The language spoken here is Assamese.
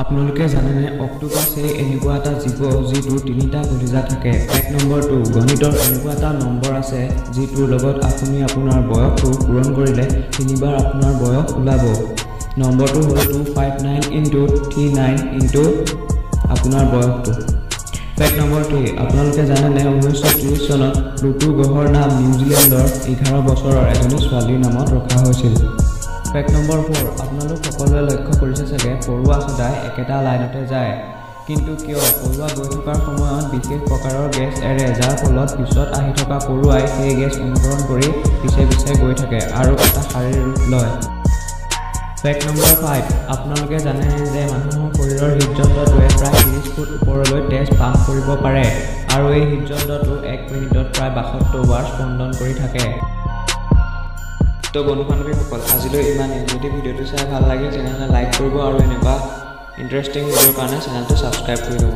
আপোনালোকে জানেনে অক্টোপাছ এনেকুৱা এটা জীৱ যিটোৰ তিনিটা কলিজা থাকে। এক নম্বৰ 2 গণিতৰ এনেকুৱা এটা নম্বৰ আছে যিটোৰ লগত আপুনি আপোনাৰ বয়সটো পূৰণ কৰিলে তিনিবাৰ আপোনাৰ বয়স ওলাব। নম্বৰটো হ'ল 259 × 39 × আপোনাৰ বয়সটো। ফেক্ট নম্বৰ 3 আপোনালোকে জানেনে 1930 চনত প্লুটো গ্ৰহৰ নাম নিউজিলেণ্ডৰ 11 বছৰৰ এজনী ছোৱালীৰ নামত ৰখা হৈছিল। ফেক্ট নম্বৰ 4 আপোনালোক সকলোৱে লক্ষ্য কৰিছে চাগে পৰুৱা সদায় একেটা লাইনতে যায়, কিন্তু কিয় পৰুৱা গৈ থকাৰ সময়ত বিশেষ প্ৰকাৰৰ গেছ এৰে যাৰ ফলত পিছত আহি থকা পৰুৱাই সেই গেছ অনুসৰণ কৰি পিছে পিছে গৈ থাকে আৰু এটা শাৰীৰ ৰূপ লয়। ফেক্ট নম্বৰ 5 আপোনালোকে জানে যে মানুহৰ শৰীৰৰ হৃদযন্ত্ৰটোৱে প্ৰায় 30 ফুট ওপৰলৈ তেজ পাম্প কৰিব পাৰে আৰু এই হৃদযন্ত্ৰটো 1 মিনিটত প্ৰায় 72 বাৰ স্পন্দন কৰি থাকে। তো বন্ধু-বান্ধৱীসকল আজিলৈ ইমানেই। যদি ভিডিঅ'টো চাই ভাল লাগে তেনেহ'লে লাইক কৰিব আৰু এনেকুৱা ইণ্টাৰেষ্টিং ভিডিঅ'ৰ কাৰণে চেনেলটো ছাবস্ক্ৰাইব কৰি ল'ব।